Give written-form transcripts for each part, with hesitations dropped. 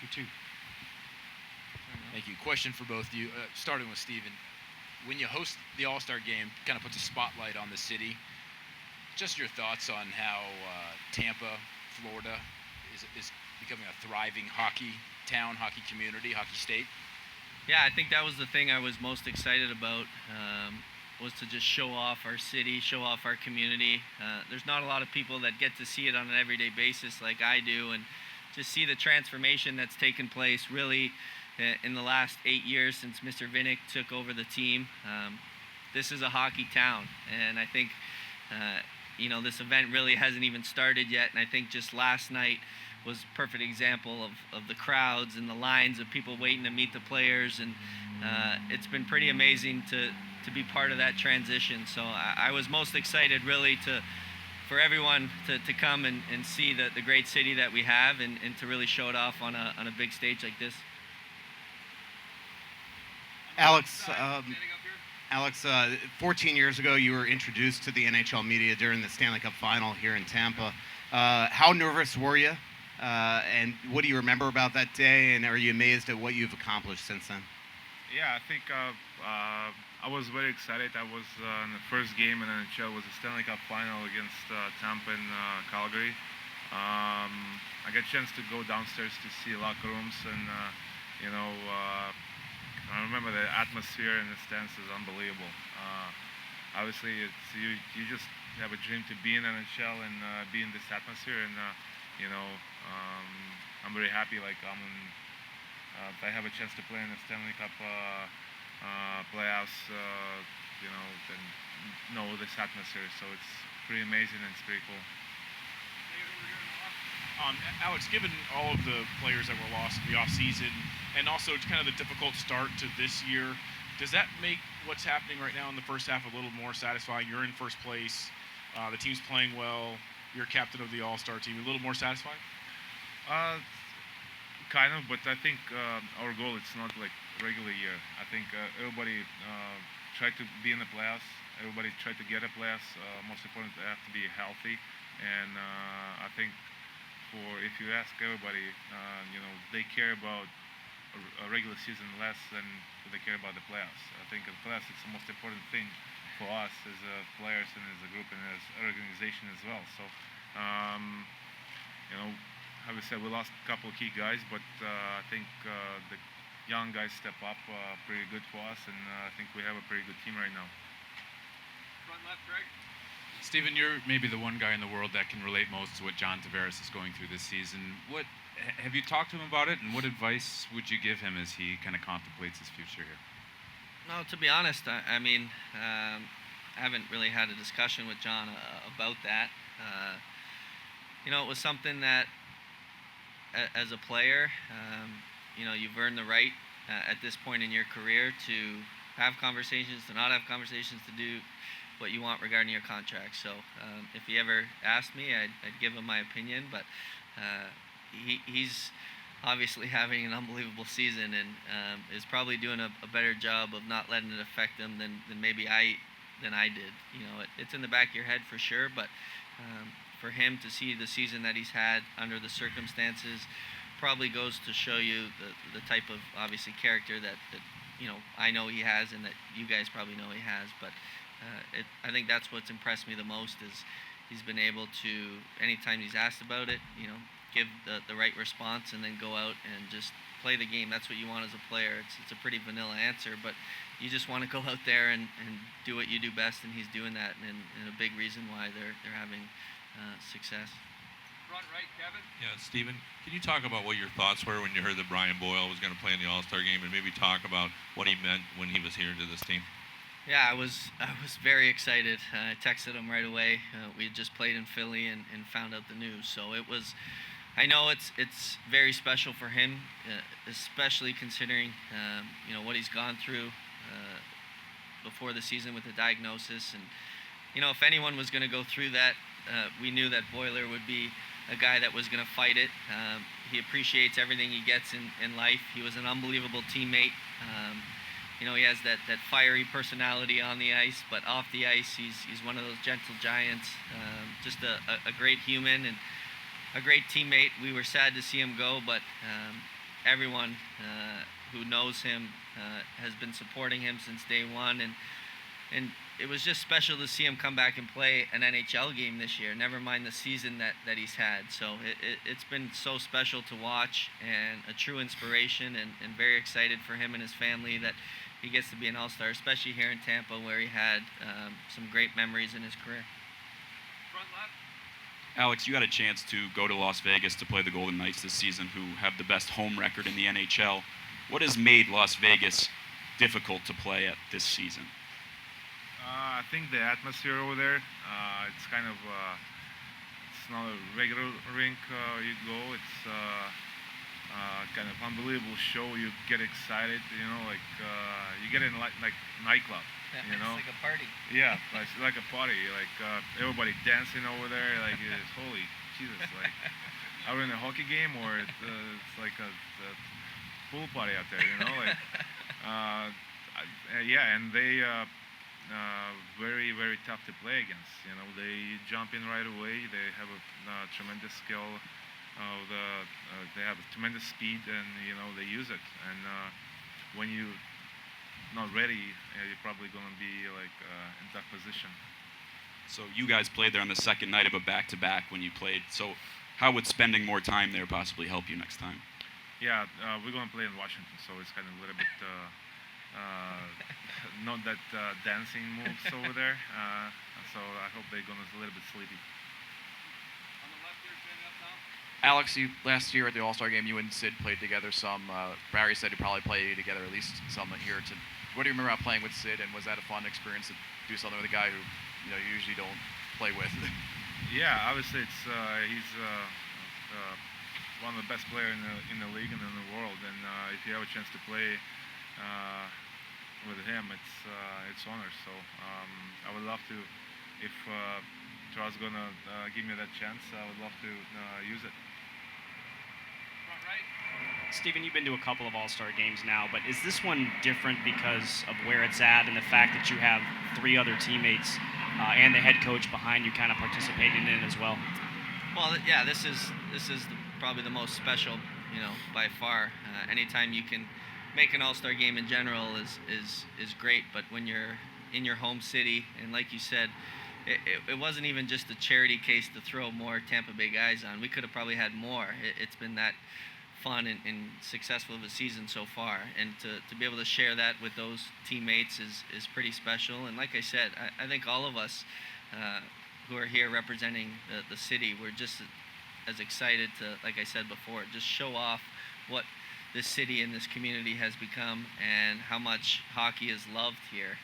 2-2. Thank you. Question for both of you, starting with Steven. When you host the All-Star game, kind of puts a spotlight on the city. Just your thoughts on how Tampa, Florida, is becoming a thriving hockey town, hockey community, hockey state? Yeah, I think that was the thing I was most excited about, was to just show off our city, show off our community. There's not a lot of people that get to see it on an everyday basis like I do, and just see the transformation that's taken place really in the last 8 years since Mr. Vinnick took over the team. This is a hockey town, and I think this event really hasn't even started yet, and I think just last night was a perfect example of the crowds and the lines of people waiting to meet the players, and it's been pretty amazing to be part of that transition. So I was most excited really for everyone to come and see the great city that we have, and to really show it off on a big stage like this. Alex, 14 years ago, you were introduced to the NHL media during the Stanley Cup Final here in Tampa. How nervous were you? And what do you remember about that day? And are you amazed at what you've accomplished since then? Yeah, I think I was very excited. I was in the first game in NHL was the Stanley Cup Final against Tampa and Calgary. I got a chance to go downstairs to see locker rooms, and I remember the atmosphere in the stands is unbelievable. Obviously, it's you just have a dream to be in NHL and be in this atmosphere, and I'm very happy. Like if I have a chance to play in the Stanley Cup playoffs, then know this atmosphere. So it's pretty amazing and it's pretty cool. Alex, given all of the players that were lost in the offseason, and also kind of the difficult start to this year, does that make what's happening right now in the first half a little more satisfying? You're in first place, the team's playing well, you're captain of the All-Star team, a little more satisfying? Kind of, but I think our goal, it's not like regular year. I think everybody tried to be in the playoffs. Everybody tried to get a playoffs. Most important, they have to be healthy. And I think if you ask everybody, they care about a regular season less than they care about the playoffs. I think the playoffs is the most important thing for us as players and as a group and as an organization as well. So, like I said, we lost a couple of key guys, but I think the young guys step up pretty good for us, and I think we have a pretty good team right now. Front left, Greg. Steven, you're maybe the one guy in the world that can relate most to what John Tavares is going through this season. What have you talked to him about it, and what advice would you give him as he kind of contemplates his future here? No, to be honest, I haven't really had a discussion with John about that. It was something that, as a player, you've earned the right at this point in your career to have conversations, to not have conversations, to do what you want regarding your contract. So if he ever asked me, I'd give him my opinion, but he's obviously having an unbelievable season, and is probably doing a better job of not letting it affect him than maybe I did. It's in the back of your head for sure, but for him to see the season that he's had under the circumstances probably goes to show you the type of, obviously, character that I know he has, and that you guys probably know he has. But I think that's what's impressed me the most, is he's been able to, anytime he's asked about it, give the right response, and then go out and just play the game. That's what you want as a player. It's a pretty vanilla answer, but you just want to go out there and do what you do best, and he's doing that, and a big reason why they're having success. Front right, Kevin. Yeah, Steven, can you talk about what your thoughts were when you heard that Brian Boyle was going to play in the All-Star game, and maybe talk about what he meant when he was here to this team? Yeah, I was very excited. I texted him right away. We had just played in Philly and found out the news, so it was. I know it's very special for him, especially considering what he's gone through before the season with the diagnosis, and if anyone was going to go through that, we knew that Boiler would be a guy that was going to fight it. He appreciates everything he gets in life. He was an unbelievable teammate. He has that fiery personality on the ice, but off the ice, he's one of those gentle giants. Just a great human and a great teammate. We were sad to see him go, but everyone who knows him has been supporting him since day one, and it was just special to see him come back and play an NHL game this year, never mind the season that he's had. So it's been so special to watch and a true inspiration, and very excited for him and his family that he gets to be an All-Star, especially here in Tampa where he had some great memories in his career. Front left. Alex, you had a chance to go to Las Vegas to play the Golden Knights this season, who have the best home record in the NHL. What has made Las Vegas difficult to play at this season? I think the atmosphere over there, it's kind of, it's not a regular rink you go. It's kind of unbelievable show. You get excited, like you get in like nightclub, It's like a party. Yeah, it's like a party. Like everybody dancing over there. Like it's holy Jesus. Like are we in a hockey game or it's like a pool party out there? Like yeah, and they. Very, very tough to play against. They jump in right away. They have a tremendous skill. They have a tremendous speed, and they use it. And when you're not ready, you're probably going to be like in tough position. So you guys played there on the second night of a back-to-back when you played. So how would spending more time there possibly help you next time? Yeah, we're going to play in Washington, so it's kind of a little bit. Not that dancing moves over there, so I hope they're going to a little bit sleepy. On the left here, standing up now. Alex, last year at the All-Star game, you and Sid played together some. Barry said you probably played together at least some here. What do you remember about playing with Sid, and was that a fun experience to do something with a guy who you usually don't play with? Yeah, obviously he's one of the best players in the league and in the world, and if you have a chance to play with him, it's honor. So I would love to, if Charles gonna give me that chance, I would love to use it. Front right. Steven, you've been to a couple of All-Star games now, but is this one different because of where it's at and the fact that you have three other teammates and the head coach behind you kind of participating in it as well? Well, yeah, this is probably the most special, by far. Anytime you can make an All-Star game in general is great, but when you're in your home city, and like you said, it wasn't even just a charity case to throw more Tampa Bay guys on. We could have probably had more. It's been that fun and successful of a season so far, and to be able to share that with those teammates is pretty special. And like I said, I think all of us who are here representing the city, we're just as excited to, like I said before, just show off what this city and this community has become and how much hockey is loved here.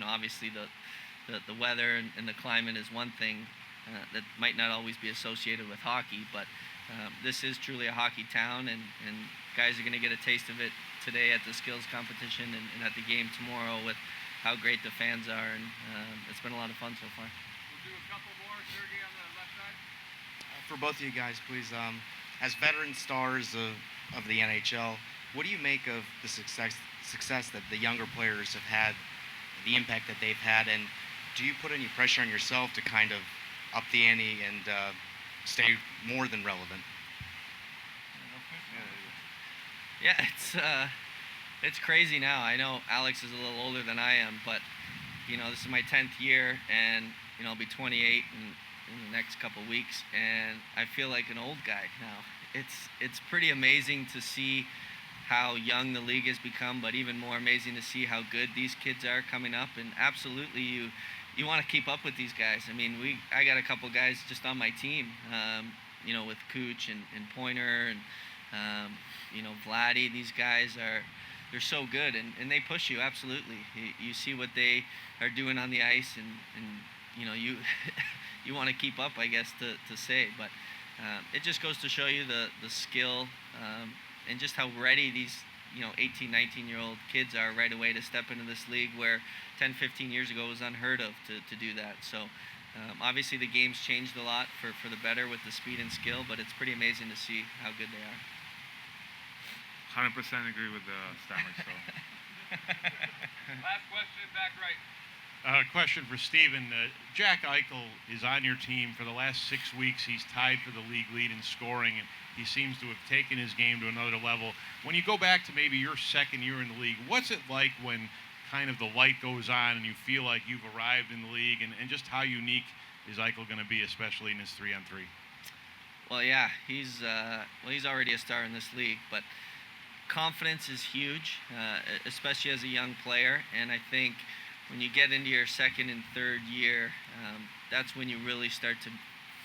Obviously the weather and the climate is one thing that might not always be associated with hockey, but this is truly a hockey town, and guys are going to get a taste of it today at the skills competition and at the game tomorrow with how great the fans are, and it's been a lot of fun so far. We'll do a couple more. Sergey on the left side. For both of you guys, please, as veteran stars of the NHL, what do you make of the success that the younger players have had, the impact that they've had, and do you put any pressure on yourself to kind of up the ante and stay more than relevant? Yeah, it's crazy now. I know Alex is a little older than I am, but this is my 10th year, and I'll be 28 in the next couple weeks, and I feel like an old guy now. It's pretty amazing to see how young the league has become, but even more amazing to see how good these kids are coming up. And absolutely, you want to keep up with these guys. I mean, I got a couple guys just on my team, with Cooch and Pointer and Vladdy. These guys they're so good, and they push you, absolutely. You see what they are doing on the ice, and you you want to keep up, I guess, to say, but it just goes to show you the skill and just how ready these 18, 19-year-old kids are right away to step into this league where 10, 15 years ago it was unheard of to do that. So obviously the game's changed a lot for the better with the speed and skill, but it's pretty amazing to see how good they are. 100% agree with Stamkos. So. Last question, back right. Question for Steven. Jack Eichel is on your team for the last 6 weeks. He's tied for the league lead in scoring, and he seems to have taken his game to another level. When you go back to maybe your second year in the league, what's it like when kind of the light goes on and you feel like you've arrived in the league, and just how unique is Eichel going to be, especially in his 3-on-3? Well, yeah, he's already a star in this league, but confidence is huge, especially as a young player. And I think when you get into your second and third year, that's when you really start to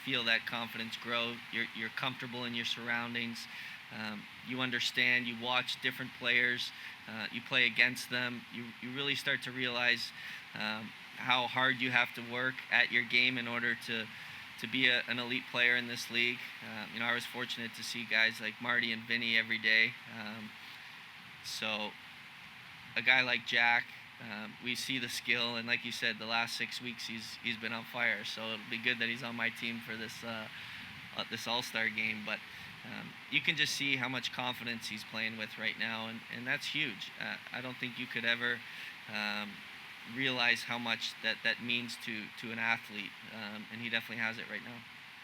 feel that confidence grow. You're comfortable in your surroundings. You understand. You watch different players. You play against them. You really start to realize how hard you have to work at your game in order to be an elite player in this league. I was fortunate to see guys like Marty and Vinny every day. So a guy like Jack, we see the skill, and like you said, the last 6 weeks he's been on fire. So it'll be good that he's on my team for this All-Star game. But you can just see how much confidence he's playing with right now, and that's huge. I don't think you could ever realize how much that means to an athlete, and he definitely has it right now.